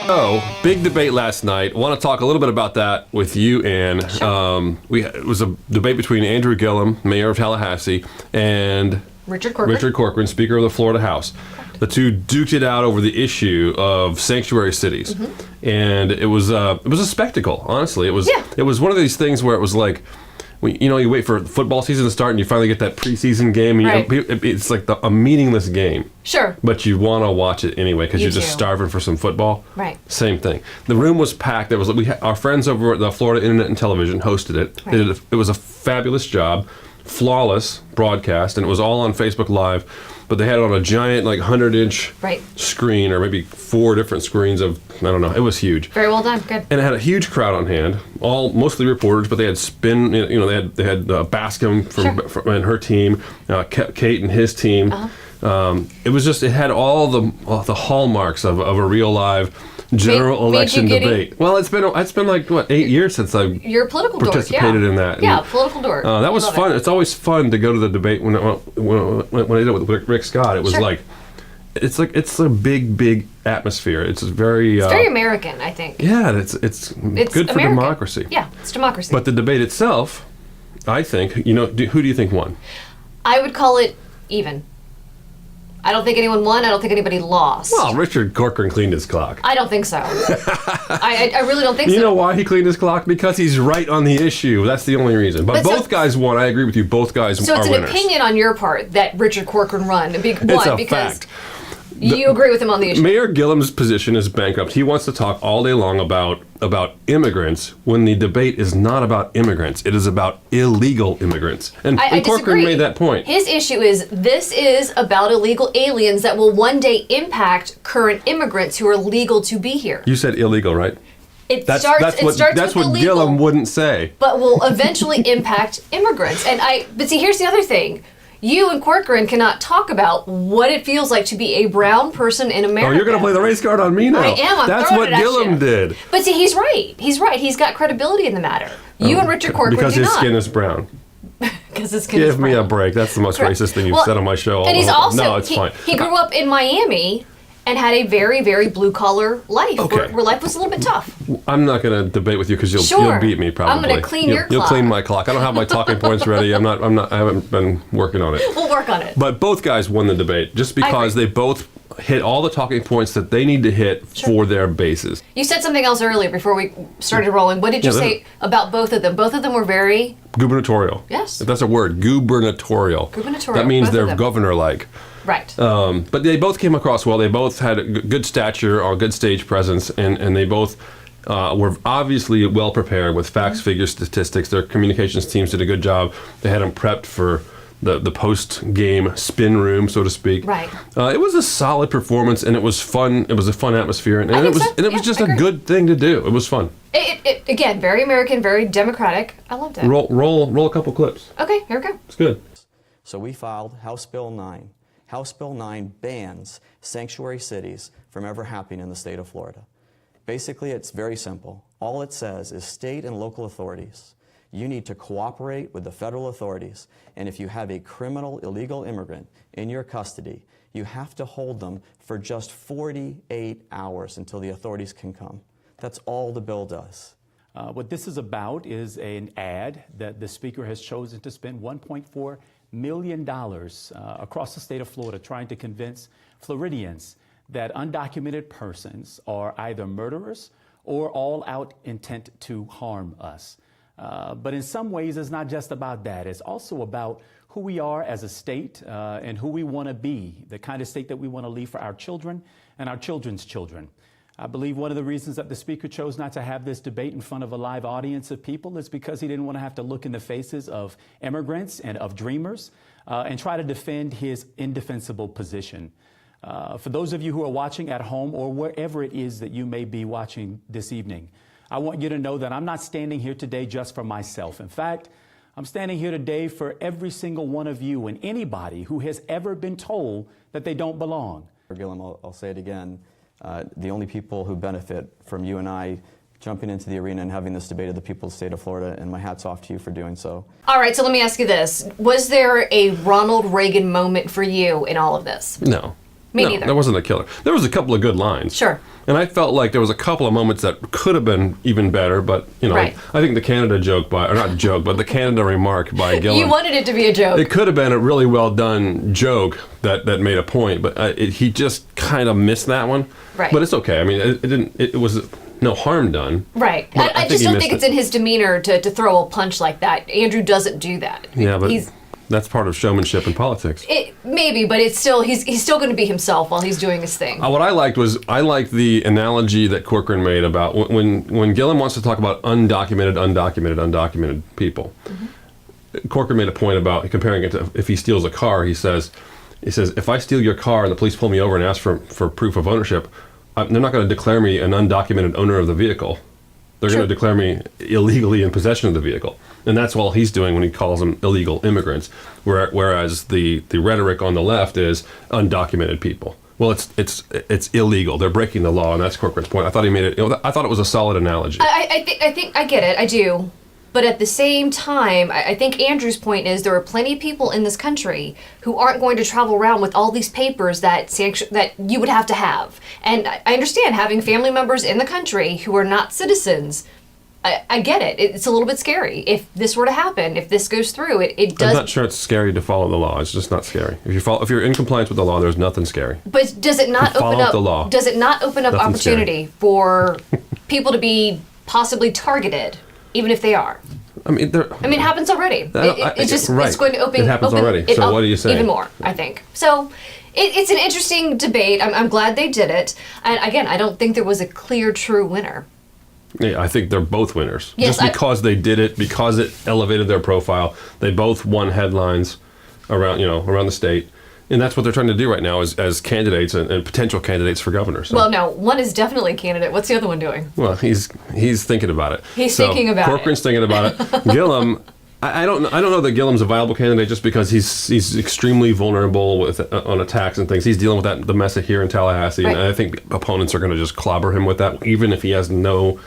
So, big debate last night. I want to talk a little bit about that with you, Ann. Sure. It was a debate between Andrew Gillum, mayor of Tallahassee, and Richard Corcoran, Speaker of the Florida House. The two duked it out over the issue of sanctuary cities, and it was a spectacle. Honestly, it was one of these things where it was like, you wait for football season to start, and you finally get that preseason game. And it's like a meaningless game. Sure. But you want to watch it anyway because you're just do. starving for some football. Right. Same thing. The room was packed. Our friends over at the Florida Internet and Television hosted it. Right. It was a fabulous job, flawless broadcast, and it was all on Facebook Live. But they had it on a giant, 100-inch screen, or maybe 4 different screens of, I don't know. It was huge. Very well done. Good. And it had a huge crowd on hand, all mostly reporters, but they had Spin, they had Bascom from and her team, Kate and his team. It had all the hallmarks of a real live general election debate. Well, it's been like 8 years since You're a political participated in that. Yeah, political dork. That was fun. It's always fun to go to the debate when I did it with Rick Scott. It was it's a big atmosphere. It's very American, I think. Yeah, it's good for American. democracy. Yeah, it's democracy. But the debate itself, I think, who do you think won? I would call it even. I don't think anyone won. I don't think anybody lost. Well, Richard Corcoran cleaned his clock. I don't think so. I really don't think so. You know why he cleaned his clock? Because he's right on the issue. That's the only reason. But both guys won. I agree with you. Both guys are winners. So it's an opinion on your part that Richard Corcoran won. It's a fact. You agree with him on the issue. Mayor Gillum's position is bankrupt. He wants to talk all day long about immigrants when the debate is not about immigrants. It is about illegal immigrants. And Corcoran made that point. His issue is this is about illegal aliens that will one day impact current immigrants who are legal to be here. You said illegal, right? That's what Gillum wouldn't say. But will eventually impact immigrants. But see, here's the other thing. You and Corcoran cannot talk about what it feels like to be a brown person in America. Oh, you're going to play the race card on me now. I am. That's what Gillum did. But see, he's right. He's got credibility in the matter. You and Richard Corcoran because his skin is brown. Because his skin is brown. Give me a break. That's the most racist thing you've said on my show. And he's also, no, it's fine. He grew up in Miami and had a very, very blue-collar life, where life was a little bit tough. I'm not going to debate with you because you'll beat me probably. I'm going to clean your clock. You'll clean my clock. I don't have my talking points ready. I haven't been working on it. We'll work on it. But both guys won the debate just because they both hit all the talking points that they need to hit for their bases. You said something else earlier before we started rolling. What did you say about both of them? Both of them were very... gubernatorial. Yes. If that's a word, gubernatorial. That means they're governor-like. Right. But they both came across well. They both had a good stature or good stage presence, and they both were obviously well prepared with facts, figures, statistics. Their communications teams did a good job. They had them prepped for the post-game spin room, so to speak. Right. It was a solid performance, and it was fun. It was a fun atmosphere, and it was just a good thing to do. It was fun. It again, very American, very democratic. I loved it. Roll a couple clips. Okay, here we go. It's good. So we filed House Bill 9. House Bill 9 bans sanctuary cities from ever happening in the state of Florida. Basically, it's very simple. All it says is state and local authorities, you need to cooperate with the federal authorities, and if you have a criminal illegal immigrant in your custody, you have to hold them for just 48 hours until the authorities can come. That's all the bill does. What this is about is an ad that the Speaker has chosen to spend $1.4 million across the state of Florida trying to convince Floridians that undocumented persons are either murderers or all out intent to harm us. But in some ways, it's not just about that. It's also about who we are as a state and who we want to be, the kind of state that we want to leave for our children and our children's children. I believe one of the reasons that the Speaker chose not to have this debate in front of a live audience of people is because he didn't want to have to look in the faces of immigrants and of dreamers and try to defend his indefensible position. For those of you who are watching at home or wherever it is that you may be watching this evening, I want you to know that I'm not standing here today just for myself. In fact, I'm standing here today for every single one of you and anybody who has ever been told that they don't belong. Gillum, I'll say it again. The only people who benefit from you and I jumping into the arena and having this debate are the people of the state of Florida, and my hat's off to you for doing so. All right, so let me ask you this. Was there a Ronald Reagan moment for you in all of this? No. Me No, neither. that wasn't a killer. There was a couple of good lines. Sure. And I felt like there was a couple of moments that could have been even better, but, Right. I think the Canada joke or not joke, but the Canada remark by Gillum. You wanted it to be a joke. It could have been a really well done joke that made a point, but he just kind of missed that one. Right. But it's okay. I mean, it was no harm done. Right. But I think just he don't missed think it's it. in his demeanor to throw a punch like that. Andrew doesn't do that. Yeah, but he's that's part of showmanship in politics. maybe, but it's still he's still going to be himself while he's doing his thing. What I liked the analogy that Corcoran made about when Gillum wants to talk about undocumented people. Mm-hmm. Corcoran made a point about comparing it to if he steals a car. He says, if I steal your car and the police pull me over and ask for proof of ownership, they're not going to declare me an undocumented owner of the vehicle. They're Sure. going to declare me illegally in possession of the vehicle. And that's all he's doing when he calls them illegal immigrants. Whereas the rhetoric on the left is undocumented people. Well, it's illegal. They're breaking the law, and that's Corcoran's point. I thought he made it. I thought it was a solid analogy. I think I get it. I do. But at the same time, I think Andrew's point is there are plenty of people in this country who aren't going to travel around with all these papers that you would have to have. And I understand having family members in the country who are not citizens. I get it. It's a little bit scary. If this were to happen, if this goes through, it does. I'm not sure it's scary to follow the law. It's just not scary. If you're in compliance with the law, there's nothing scary. But does it not Follow open up the law. Does it not open up Nothing opportunity for people to be possibly targeted, even if they are? I mean, it happens already. It's right. going to open. It happens open already. it So up what do you say? Even more, I think. So it's an interesting debate. I'm glad they did it. And again, I don't think there was a clear, true winner. Yeah, I think they're both winners. Yes, Just because they did it, because it elevated their profile, they both won headlines around the state. And that's what they're trying to do right now as candidates and potential candidates for governor. So. Well, no, one is definitely a candidate. What's the other one doing? Well, he's thinking about it. He's thinking about it. Corcoran's thinking about it. Gillum, I don't know that Gillum's a viable candidate just because he's extremely vulnerable on attacks and things. He's dealing with the mess here in Tallahassee, Right. and I think opponents are going to just clobber him with that, even if he has no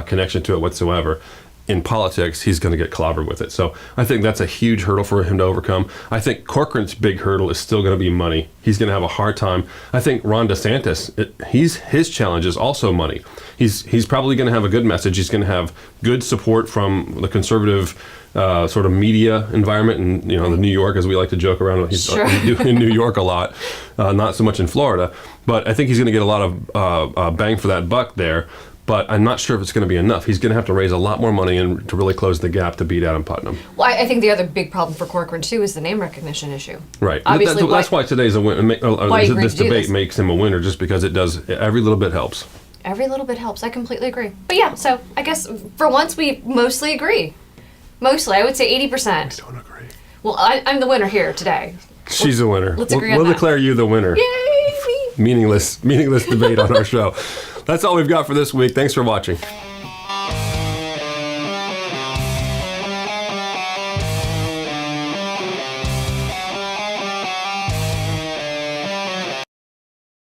connection to it whatsoever. In politics, he's going to get clobbered with it. So I think that's a huge hurdle for him to overcome. I think Corcoran's big hurdle is still going to be money. He's going to have a hard time. I think Ron DeSantis, his challenge is also money. He's probably going to have a good message. He's going to have good support from the conservative sort of media environment in the New York, as we like to joke around. He's Sure. in New York a lot, not so much in Florida. But I think he's going to get a lot of bang for that buck there. But I'm not sure if it's going to be enough. He's going to have to raise a lot more money to really close the gap to beat Adam Putnam. Well, I think the other big problem for Corcoran, too, is the name recognition issue. Right. Obviously, That's why today's a win. why you agreed This to do debate this. makes him a winner, just because it does. Every little bit helps. Every little bit helps. I completely agree. But yeah, so I guess for once we mostly agree. Mostly, I would say 80%. Don't agree. Well, I'm the winner here today. She's a winner. Let's agree on We'll that. declare you the winner. Yay! Meaningless debate on our show. That's all we've got for this week. Thanks for watching.